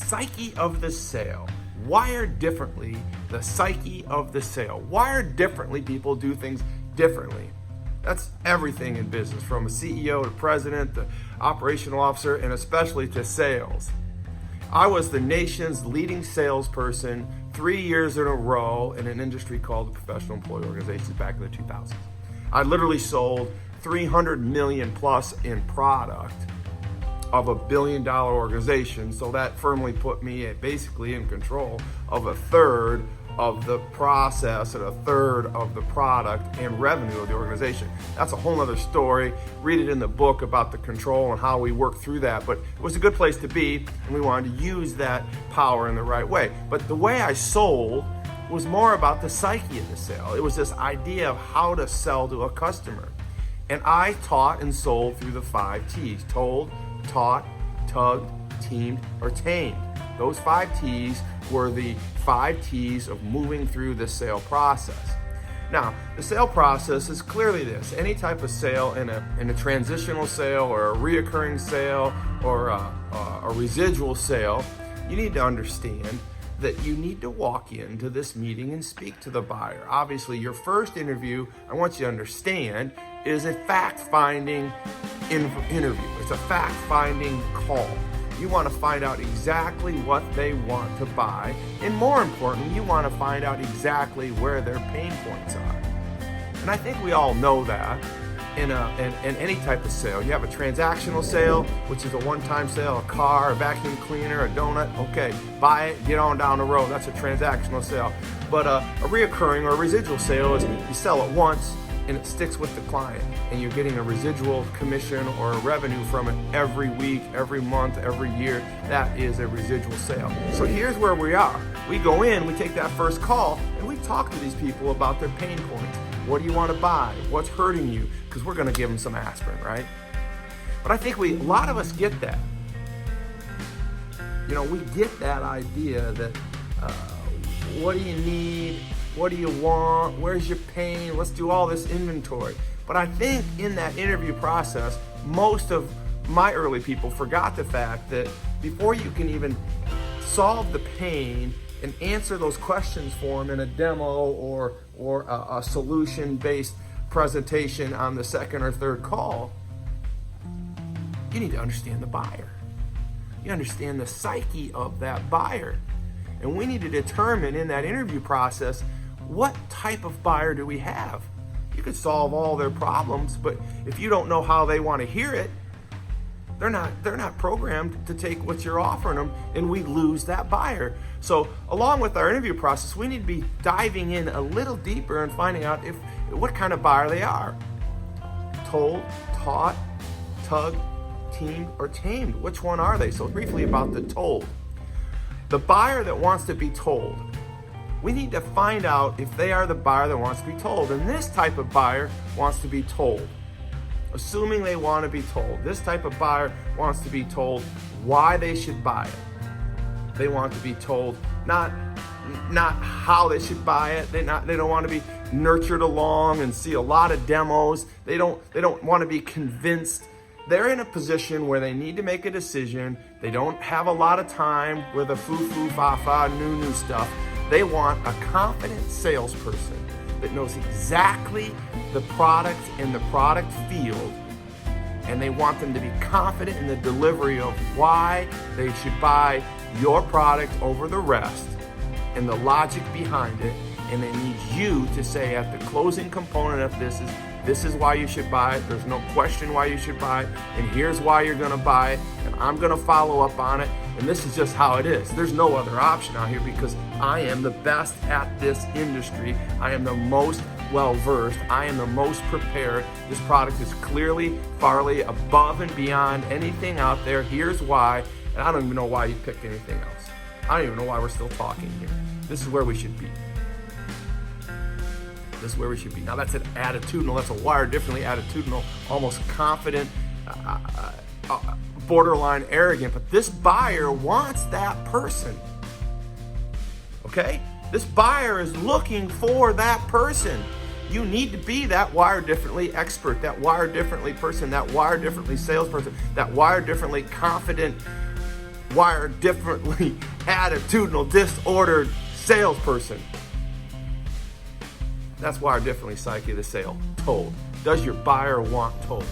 psyche of the sale. Wired differently, the psyche of the sale. Wired differently, people do things differently. That's everything in business, from a CEO to president to operational officer, and especially to sales. I was the nation's leading salesperson 3 years in a row in an industry called the professional employee organizations back in the 2000s. I literally sold 300 million plus in product of $1 billion organization. So that firmly put me basically in control of a third of the process and a third of the product and revenue of the organization. That's a whole nother story. Read it in the book about the control and how we work through that. But it was a good place to be, and we wanted to use that power in the right way. But the way I sold was more about the psyche of the sale. It was this idea of how to sell to a customer. And I taught and sold through the 5 T's: told, taught, tugged, teamed, or tamed. Those 5 T's were the 5 T's of moving through the sale process. Now, the sale process is clearly this. Any type of sale, in a transitional sale or a reoccurring sale or a residual sale, you need to understand that you need to walk into this meeting and speak to the buyer. Obviously, your first interview, I want you to understand, is a fact-finding interview. It's a fact-finding call. You want to find out exactly what they want to buy, and more importantly, you want to find out exactly where their pain points are. And I think we all know that in any type of sale. You have a transactional sale, which is a one-time sale, a car, a vacuum cleaner, a donut. Okay, buy it, get on down the road. That's a transactional sale. But a reoccurring or a residual sale is you sell it once and it sticks with the client, and you're getting a residual commission or a revenue from it every week, every month, every year. That is a residual sale. So here's where we are. We go in, we take that first call, and we talk to these people about their pain points. What do you want to buy? What's hurting you? Because we're going to give them some aspirin, right? But I think a lot of us get that. You know, we get that idea that what do you need? What do you want? Where's your pain? Let's do all this inventory. But I think in that interview process, most of my early people forgot the fact that before you can even solve the pain and answer those questions for them in a demo or a solution-based presentation on the second or third call, you need to understand the buyer. You understand the psyche of that buyer. And we need to determine in that interview process, what type of buyer do we have? You could solve all their problems, but if you don't know how they want to hear it, they're not programmed to take what you're offering them, and we lose that buyer. So along with our interview process, we need to be diving in a little deeper and finding out what kind of buyer they are. Told, taught, tugged, teamed, or tamed. Which one are they? So briefly about the told. The buyer that wants to be told. We need to find out if they are the buyer that wants to be told. And this type of buyer wants to be told. Assuming they want to be told. This type of buyer wants to be told why they should buy it. They want to be told not how they should buy it. They don't want to be nurtured along and see a lot of demos. They don't want to be convinced. They're in a position where they need to make a decision. They don't have a lot of time with the foo-foo, fa-fa, new stuff. They want a confident salesperson that knows exactly the product in the product field, and they want them to be confident in the delivery of why they should buy your product over the rest and the logic behind it. And they need you to say at the closing component of this is why you should buy it. There's no question why you should buy it, and here's why you're going to buy it, and I'm going to follow up on it, and this is just how it is. There's no other option out here because I am the best at this industry. I am the most well-versed. I am the most prepared. This product is clearly, farly above and beyond anything out there. Here's why, and I don't even know why you picked anything else. I don't even know why we're still talking here. This is where we should be. This is where we should be. Now that's an attitudinal, that's a wired differently attitudinal, almost confident, borderline arrogant. But this buyer wants that person. Okay? This buyer is looking for that person. You need to be that wired differently expert, that wired differently person, that wired differently salesperson, that wired differently confident wired differently, attitudinal, disordered salesperson. That's wired differently, psyche of the sale. Told. Does your buyer want told?